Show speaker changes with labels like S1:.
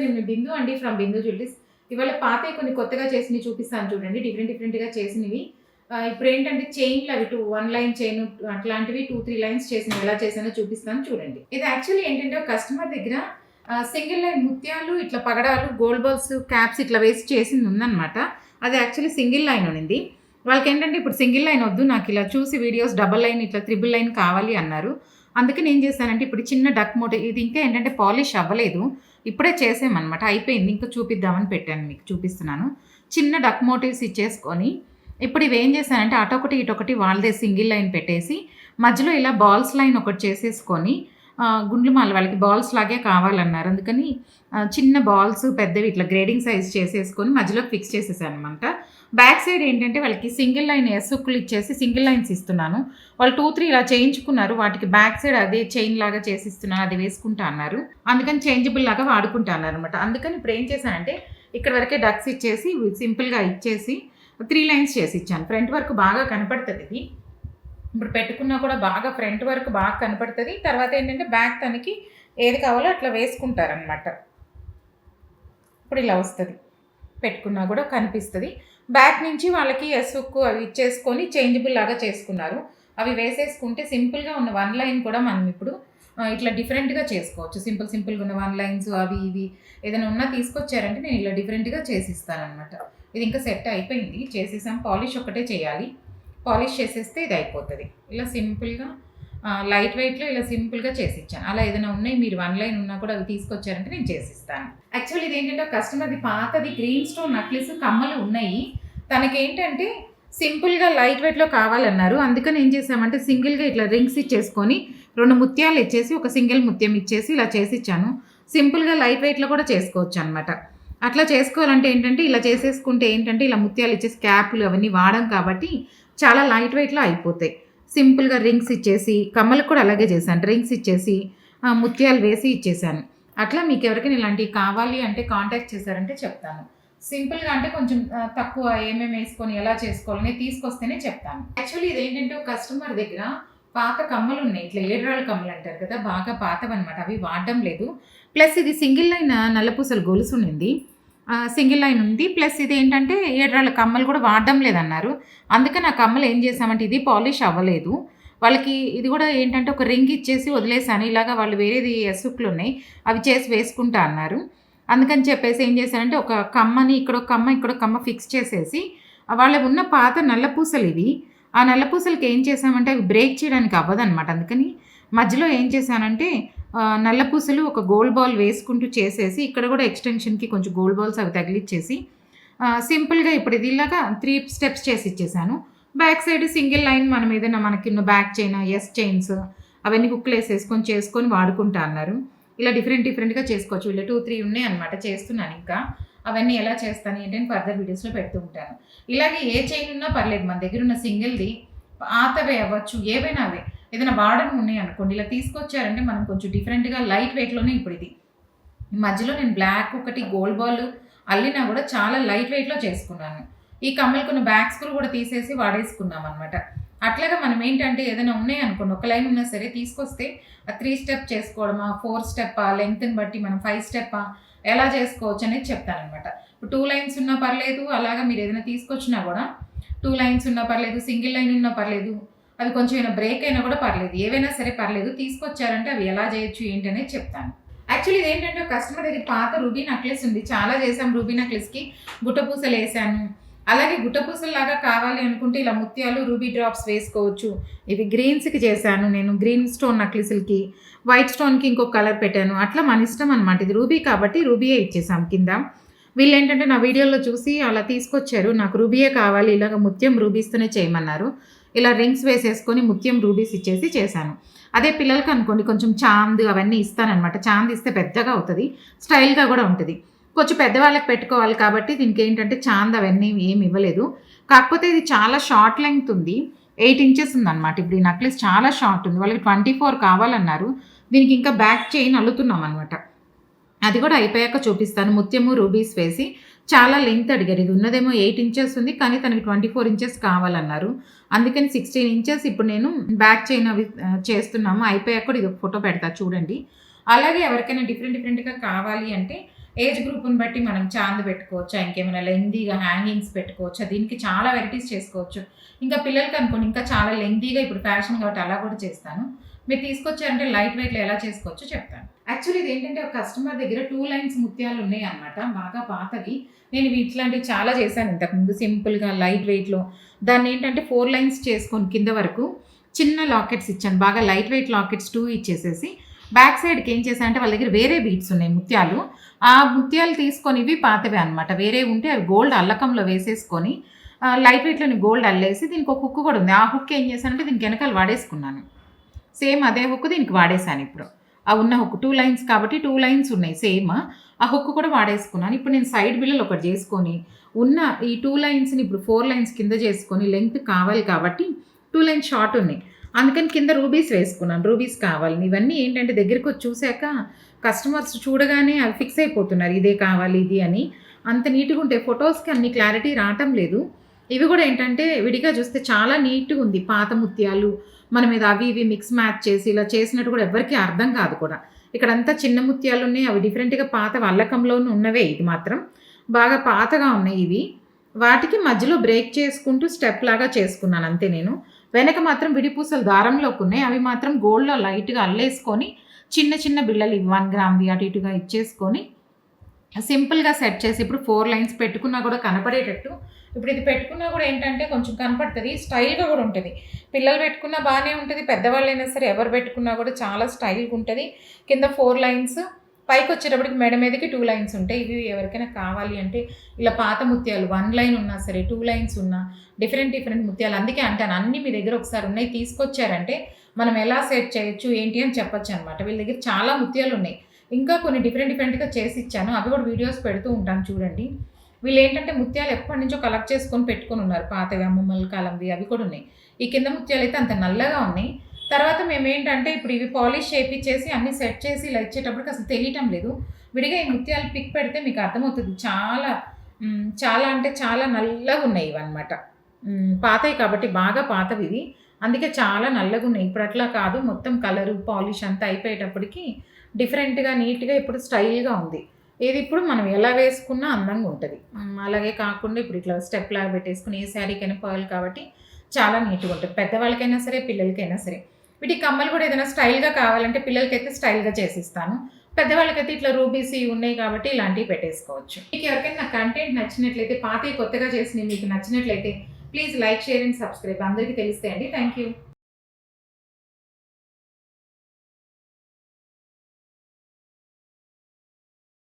S1: నేను బిందు అండి from Bindu jewelleries. ఇవాళ పాతవి కొన్ని కొత్తగా చేసినవి చూపిస్తాను చూడండి. డిఫరెంట్‌గా చేసినవి. ఇప్పుడు ఏంటంటే చైన్‌లు అవి 1 లైన్ చైన్ అట్లాంటివి 2, 3 లైన్స్ చేసినవి ఎలా చేశానో చూపిస్తాను చూడండి. ఇది యాక్చువల్లీ ఏంటంటే ఒక కస్టమర్ దగ్గర సింగిల్ లైన్ ముత్యాలు, ఇట్లా పగడాలు, గోల్డ్ బాల్స్, క్యాప్స్ ఇట్లా వేసి చేసింది ఉందన్నమాట. అది యాక్చువల్లీ సింగిల్ లైన్ ఉన్నింది. వాళ్ళకేంటంటే ఇప్పుడు సింగిల్ లైన్ వద్దు, నాకు ఇలా చూసి వీడియోస్ డబుల్ లైన్ ఇట్లా త్రిబుల్ లైన్ కావాలి అన్నారు. అందుకని ఏం చేశానంటే ఇప్పుడు చిన్న డక్ మోటివ్, ఇది ఇంకా ఏంటంటే పాలిష్ అవ్వలేదు, ఇప్పుడే చేసామన్నమాట, అయిపోయింది, ఇంకా చూపిద్దామని పెట్టాను, మీకు చూపిస్తున్నాను. చిన్న డక్ మోటివ్స్ ఇచ్చేసుకొని ఇప్పుడు ఇవి ఏం చేశానంటే అటొకటి ఇటొకటి వాళ్ళదే సింగిల్ లైన్ పెట్టేసి మధ్యలో ఇలా బాల్స్ లైన్ ఒకటి చేసేసుకొని గుండ్లు మాల వాళ్ళకి బాల్స్ లాగే కావాలన్నారు. అందుకని చిన్న బాల్స్ పెద్దవి ఇట్లా గ్రేడింగ్ సైజ్ చేసేసుకొని మధ్యలో ఫిక్స్ చేసేసాను అనమాట. బ్యాక్ సైడ్ ఏంటంటే వాళ్ళకి సింగిల్ లైన్ ఎస్సుక్కులు ఇచ్చేసి సింగిల్ లైన్స్ ఇస్తున్నాను. వాళ్ళు 2, 3 ఇలా చేయించుకున్నారు. వాటికి బ్యాక్ సైడ్ అదే చైన్ లాగా చేసిస్తున్నాను, అది వేసుకుంటా అన్నారు. అందుకని చేంజబుల్ లాగా వాడుకుంటా అన్నారు అనమాట. అందుకని ఇప్పుడు ఏం చేశానంటే ఇక్కడ వరకే డక్స్ ఇచ్చేసి సింపుల్గా ఇచ్చేసి 3 లైన్స్ చేసి ఇచ్చాను. ఫ్రంట్ వర్క్ బాగా కనపడుతుంది. ఇది ఇప్పుడు పెట్టుకున్నా కూడా బాగా ఫ్రంట్ వర్క్ బాగా కనపడుతుంది. తర్వాత ఏంటంటే బ్యాక్ తనకి ఏది కావాలో అట్లా వేసుకుంటారనమాట. ఇప్పుడు ఇలా వస్తుంది, పెట్టుకున్నా కూడా కనిపిస్తుంది. బ్యాక్ నుంచి వాళ్ళకి ఎస్సుక్కు అవి ఇచ్చేసుకొని చేంజబుల్ లాగా చేసుకున్నారు. అవి వేసేసుకుంటే సింపుల్గా ఉన్న 1 లైన్ కూడా మనం ఇప్పుడు ఇట్లా డిఫరెంట్గా చేసుకోవచ్చు. సింపుల్గా ఉన్న 1 లైన్స్ అవి ఇవి ఏదైనా ఉన్నా తీసుకొచ్చారంటే నేను ఇలా డిఫరెంట్గా చేసిస్తానమాట. ఇది ఇంకా సెట్ అయిపోయింది, చేసేసాం. పాలిష్ ఒకటే చేయాలి, పాలిష్ చేసేస్తే ఇది అయిపోతుంది. ఇలా సింపుల్గా లైట్ వెయిట్లో ఇలా సింపుల్గా చేసిచ్చాను. అలా ఏదైనా ఉన్నాయి మీరు 1 లైన్ ఉన్నా కూడా అవి తీసుకొచ్చారంటే నేను చేసిస్తాను. యాక్చువల్లీ ఇది ఏంటంటే కస్టమర్ది పాతది గ్రీన్ స్టోన్ నక్లెస్ కమ్మలు ఉన్నాయి. తనకేంటంటే సింపుల్గా లైట్ వెయిట్లో కావాలన్నారు. అందుకని ఏం చేసామంటే సింగిల్గా ఇట్లా రింగ్స్ ఇచ్చేసుకొని 2 ముత్యాలు ఇచ్చేసి ఒక సింగిల్ ముత్యం ఇచ్చేసి ఇలా చేసిచ్చాను. సింపుల్గా లైట్ వెయిట్లో కూడా చేసుకోవచ్చు అనమాట. అట్లా చేసుకోవాలంటే ఏంటంటే ఇలా చేసేసుకుంటే ఏంటంటే ఇలా ముత్యాలు ఇచ్చేసి క్యాప్లు అవన్నీ వాడడం కాబట్టి చాలా లైట్ వెయిట్లో అయిపోతాయి. సింపుల్గా రింగ్స్ ఇచ్చేసి కమ్మలకు కూడా అలాగే చేశాను. రింగ్స్ ఇచ్చేసి ముత్యాలు వేసి ఇచ్చేసాను. అట్లా మీకు ఎవరికైనా ఇలాంటివి కావాలి అంటే కాంటాక్ట్ చేశారంటే చెప్తాను. సింపుల్గా అంటే కొంచెం తక్కువ ఏమేమి వేసుకొని ఎలా చేసుకోవాలని తీసుకొస్తేనే చెప్తాను. యాక్చువల్లీ ఇదేంటంటే ఒక కస్టమర్ దగ్గర పాత కమ్మలు ఉన్నాయి, ఇట్లా 7 రాళ్ళ కమ్మలు అంటారు కదా, బాగా పాతవన్నమాట, అవి వాడడం లేదు. ప్లస్ ఇది సింగిల్ లైన్ నల్లపూసలు గొలుసు ఉండింది, సింగిల్ లైన్ ఉంది. ప్లస్ ఇది ఏంటంటే 7 రాళ్ళ కమ్మలు కూడా వాడడం లేదన్నారు. అందుకని ఆ కమ్మలు ఏం చేసామంటే ఇది పాలిష్ అవ్వలేదు. వాళ్ళకి ఇది కూడా ఏంటంటే ఒక రింగ్ ఇచ్చేసి వదిలేసాను. ఇలాగా వాళ్ళు వేరేది ఎస్సుక్లు ఉన్నాయి, అవి చేసి వేసుకుంటా అన్నారు. అందుకని చెప్పేసి ఏం చేశానంటే ఒక కమ్మని ఇక్కడ ఒక కమ్మ ఇక్కడ ఒక కమ్మ ఫిక్స్ చేసేసి వాళ్ళకు ఉన్న పాత నల్లపూసలు ఇవి, ఆ నల్లపూసలకి ఏం చేసామంటే అవి బ్రేక్ చేయడానికి అవ్వదన్నమాట. అందుకని మధ్యలో ఏం చేశానంటే నల్లపూసలు ఒక గోల్డ్ బాల్ వేసుకుంటూ చేసేసి ఇక్కడ కూడా ఎక్స్టెన్షన్కి కొంచెం గోల్డ్ బాల్స్ అవి తగిలిచ్చేసి సింపుల్గా ఇప్పుడు ఇది ఇలాగా 3 స్టెప్స్ చేసి ఇచ్చేసాను. బ్యాక్ సైడ్ సింగిల్ లైన్ మనం ఏదైనా మనకిన్న బ్యాక్ చైన్ చైన్స్ అవన్నీ హుక్లు వేసేసుకొని చేసుకొని వాడుకుంటా అన్నారు. ఇలా డిఫరెంట్గా చేసుకోవచ్చు. ఇలా 2, 3 ఉన్నాయి అనమాట, చేస్తున్నాను. ఇంకా అవన్నీ ఎలా చేస్తాను ఏంటంటే ఫర్దర్ వీడియోస్లో పెడుతూ ఉంటాను. ఇలాగే ఏ చైన్ ఉన్నా పర్లేదు, మన దగ్గర ఉన్న సింగిల్ది పాతవే అవ్వచ్చు, ఏవైనా అవే ఏదైనా వాడడం ఉన్నాయి అనుకోండి, ఇలా తీసుకొచ్చారంటే మనం కొంచెం డిఫరెంట్గా లైట్ వెయిట్లోనే. ఇప్పుడు ఇది మధ్యలో నేను బ్లాక్ ఒకటి గోల్డ్ బాల్ అల్లినా కూడా చాలా లైట్ వెయిట్లో చేసుకున్నాను. ఈ కమ్మలకున్న బ్యాక్ స్క్రూ కూడా తీసేసి వాడేసుకున్నాం అనమాట. అట్లాగా మనం ఏంటంటే ఏదైనా ఉన్నాయి అనుకోండి, ఒక లైన్ ఉన్నా సరే తీసుకొస్తే 3 స్టెప్ చేసుకోవడమా, 4 స్టెప్పా, లెంగ్త్ని బట్టి మనం 5 స్టెప్పా ఎలా చేసుకోవచ్చు అనేది చెప్తానమాట. ఇప్పుడు 2 లైన్స్ ఉన్నా పర్లేదు, అలాగా మీరు ఏదైనా తీసుకొచ్చినా కూడా 2 లైన్స్ ఉన్నా పర్లేదు, సింగిల్ లైన్ ఉన్నా పర్లేదు, అవి కొంచెం ఏమైనా బ్రేక్ అయినా కూడా పర్లేదు, ఏవైనా సరే పర్లేదు, తీసుకొచ్చారంటే అవి ఎలా చేయొచ్చు ఏంటనేది చెప్తాను. యాక్చువల్లీ ఇదేంటంటే కస్టమర్ దగ్గర పాత రూబీ నెక్లెస్ ఉంది, చాలా చేసాం. రూబీ నెక్లెస్కి గుట్టపూసలు వేసాను. అలాగే గుట్టపూసల్లాగా కావాలి అనుకుంటే ఇలా ముత్యాలు రూబీ డ్రాప్స్ వేసుకోవచ్చు. ఇవి గ్రీన్స్కి చేశాను నేను, గ్రీన్ స్టోన్ నెక్లెస్లకి, వైట్ స్టోన్కి ఇంకొక కలర్ పెట్టాను. అట్లా మన ఇష్టం అనమాట. ఇది రూబీ కాబట్టి రూబీయే ఇచ్చేసాం కింద. వీళ్ళు ఏంటంటే నా వీడియోలో చూసి అలా తీసుకొచ్చారు, నాకు రూబీయే కావాలి, ఇలాగ ముత్యం రూబీస్తోనే చేయమన్నారు. ఇలా రింగ్స్ వేసేసుకొని ముత్యం రూబీస్ ఇచ్చేసి చేశాను. అదే పిల్లలకి అనుకోండి కొంచెం చాంద్ అవన్నీ ఇస్తానమాట. చాంద్ ఇస్తే పెద్దగా అవుతుంది, స్టైల్గా కూడా ఉంటుంది. కొంచెం పెద్దవాళ్ళకి పెట్టుకోవాలి కాబట్టి దీనికి ఏంటంటే చాంద్ అవన్నీ ఏమి ఇవ్వలేదు. కాకపోతే ఇది చాలా షార్ట్ లెంగ్త్ ఉంది, 8 ఇంచెస్ ఉందన్నమాట. ఇప్పుడు ఈ నెక్లెస్ చాలా షార్ట్ ఉంది, వాళ్ళకి 24 కావాలన్నారు. దీనికి ఇంకా బ్యాక్ చైన్ అల్లుతున్నాం అనమాట. అది కూడా అయిపోయాక చూపిస్తాను. ముత్యము రూబీస్ వేసి చాలా లెంగ్త్ అడిగారు. ఇది ఉన్నదేమో 8 ఇంచెస్ ఉంది, కానీ తనకి 24 ఇంచెస్ కావాలన్నారు. అందుకని 16 ఇంచెస్ ఇప్పుడు నేను బ్యాక్ చైన్ అవి చేస్తున్నాము. అయిపోయాక కూడా ఇది ఒక ఫోటో పెడతా చూడండి. అలాగే ఎవరికైనా డిఫరెంట్గా కావాలి అంటే ఏజ్ గ్రూప్‌ని బట్టి మనం చాంద్ పెట్టుకోవచ్చా, ఇంకేమైనా లెంగ్తీగా హ్యాంగింగ్స్ పెట్టుకోవచ్చా, దీనికి చాలా వెరైటీస్ చేసుకోవచ్చు. ఇంకా పిల్లలకి అనుకోండి ఇంకా చాలా లెంగ్తీగా ఇప్పుడు ఫ్యాషన్ కాబట్టి అలా కూడా చేస్తాను. మీరు తీసుకొచ్చారంటే లైట్ వెయిట్‌లో ఎలా చేసుకోవచ్చో చెప్తాను. యాక్చువల్లీ ఇదేంటంటే ఒక కస్టమర్ దగ్గర 2 లైన్స్ ముత్యాలు ఉన్నాయన్నమాట. బాగా పాతవి. నేను ఇట్లాంటివి చాలా చేశాను ఇంతకుముందు సింపుల్‌గా లైట్ వెయిట్‌లో. దాన్నేంటంటే 4 లైన్స్ చేసుకొని కింద వరకు చిన్న లాకెట్స్ ఇచ్చాను. బాగా లైట్ వెయిట్ లాకెట్స్ 2 ఇచ్చేసేసి బ్యాక్ సైడ్‌కి ఏం చేశానంటే వాళ్ళ దగ్గర వేరే బీడ్స్ ఉన్నాయి ముత్యాలు. ఆ ముత్యాలు తీసుకొని ఇవి పాతవే అనమాట. వేరేవి ఉంటే అవి గోల్డ్ అల్లకంలో వేసేసుకొని లైట్ వెయిట్‌లోని గోల్డ్ అల్లేసి దీనికి ఒక హుక్ కూడా ఉంది. ఆ హుక్ ఏం చేశానంటే దీనికి వెనకాల వాడేసుకున్నాను. సేమ్ అదే హుక్ దీనికి వాడేశాను ఇప్పుడు. ఆ ఉన్న హుక్ 2 లైన్స్ కాబట్టి 2 లైన్స్ ఉన్నాయి సేమ్. ఆ హుక్ కూడా వాడేసుకున్నాను. ఇప్పుడు నేను సైడ్ బిల్లలు ఒకటి చేసుకొని ఉన్న ఈ 2 లైన్స్‌ని ఇప్పుడు 4 లైన్స్ కింద చేసుకొని లెంగ్త్ కావాలి కాబట్టి 2 లైన్స్ షార్ట్ ఉన్నాయి. అందుకని కింద రూబీస్ వేసుకున్నాను. రూబీస్ కావాలని. ఇవన్నీ ఏంటంటే దగ్గరికొచ్చి చూసాక కస్టమర్స్ చూడగానే అవి ఫిక్స్ అయిపోతున్నారు. ఇదే కావాలి ఇది అని. అంత నీట్‌గా ఉంటాయి. ఫోటోస్‌కి అన్ని క్లారిటీ రావటం లేదు. ఇవి కూడా ఏంటంటే విడిగా చూస్తే చాలా నీట్‌గా ఉంది. పాత ముత్యాలు మన మీద అవి ఇవి మిక్స్ మ్యాచ్ చేసి ఇలా చేసినట్టు కూడా ఎవ్వరికీ అర్థం కాదు కూడా. ఇక్కడంతా చిన్న ముత్యాలు ఉన్నాయి. అవి డిఫరెంట్‌గా పాత అల్లకంలోనే ఉన్నవే ఇది మాత్రం. బాగా పాతగా ఉన్నాయి ఇవి. వాటికి మధ్యలో బ్రేక్ చేసుకుంటూ స్టెప్ లాగా చేసుకున్నాను అంతే నేను. వెనక మాత్రం విడిపూసలు దారంలోకున్నాయి. అవి మాత్రం గోల్డ్‌లో లైట్‌గా అల్లేసుకొని చిన్న చిన్న బిళ్ళలు 1 గ్రామ్‌వి అటు ఇటుగా ఇచ్చేసుకొని సింపుల్‌గా సెట్ చేసి ఇప్పుడు 4 లైన్స్ పెట్టుకున్నా కూడా కనపడేటట్టు ఇప్పుడు ఇది పెట్టుకున్నా కూడా ఏంటంటే కొంచెం కనపడుతుంది. స్టైల్‌గా కూడా ఉంటది. పిల్లలు పెట్టుకున్నా బానే ఉంటది. పెద్దవాళ్ళైనా సరే ఎవరు పెట్టుకున్నా కూడా చాలా స్టైల్‌గా ఉంటది. కింద 4 లైన్స్ పైకొచ్చేటప్పటికి మెడ మీదకి 2 లైన్స్ ఉంటాయి. ఇవి ఎవరికైనా కావాలి అంటే ఇలా పాత ముత్యాలు 1 లైన్ ఉన్నా సరే 2 లైన్స్ ఉన్నా డిఫరెంట్ ముత్యాలు. అందుకే అంటాను అన్నీ మీ దగ్గర ఒకసారి ఉన్నాయి తీసుకొచ్చారంటే మనం ఎలా సెట్ చేయొచ్చు ఏంటి అని చెప్పొచ్చనమాట. వీళ్ళ దగ్గర చాలా ముత్యాలున్నాయి. ఇంకా కొన్ని డిఫరెంట్‌గా చేసిచ్చాను. అవి కూడా వీడియోస్ పెడుతూ ఉంటాను చూడండి. వీళ్ళేంటంటే ముత్యాలు ఎప్పటినుంచో కలెక్ట్ చేసుకొని పెట్టుకొనున్నారు. పాతవి అమ్మమ్మల కాలంవి అవి కూడా ఉన్నాయి. ఈ కింద ముత్యాలయితే అంత నల్లగా ఉన్నాయి. తర్వాత మేమేంటంటే ఇప్పుడు ఇవి పాలిష్ చేపిచ్చేసి అన్నీ సెట్ చేసి ఇలా ఇచ్చేటప్పటికి అసలు తెలియటం లేదు. విడిగా ఈ ముత్యాలు పిక్ పెడితే మీకు అర్థమవుతది. చాలా అంటే చాలా నల్లగున్నాయి ఇవన్నమాట. పాతయి కాబట్టి బాగా పాతవివి. అందుకే చాలా నల్లగున్నాయి. ఇప్పుడు అట్లా కాదు. మొత్తం కలరు, పాలిష్ అంతా అయిపోయేటప్పటికి డిఫరెంట్‌గా, నీట్‌గా ఇప్పుడు స్టైల్‌గా ఉంది. ఇది ఇప్పుడు మనం ఎలా వేసుకున్నా అందంగా ఉంటది. అలాగే కాకుండా ఇప్పుడు ఇట్లా స్టెప్ లాగా పెట్టేసుకొని ఏ శారీకైనా పర్ల్ కాబట్టి చాలా నీట్‌గా ఉంటది. పెద్దవాళ్ళకైనా సరే, పిల్లలకైనా సరే. వీటికి కమ్మలు కూడా ఏదైనా స్టైల్‌గా కావాలంటే పిల్లలకైతే స్టైల్‌గా చేసిస్తాను. పెద్దవాళ్ళకైతే ఇట్లా రూబీస్ ఇవి ఉన్నాయి కాబట్టి ఇలాంటివి పెట్టేసుకోవచ్చు. మీకు ఎవరికైనా నా కంటెంట్ నచ్చినట్లయితే పాతయి కొత్తగా చేసినవి మీకు నచ్చినట్లయితే please like, share and subscribe అందరికీ తెలిస్తే అండి. Thank you.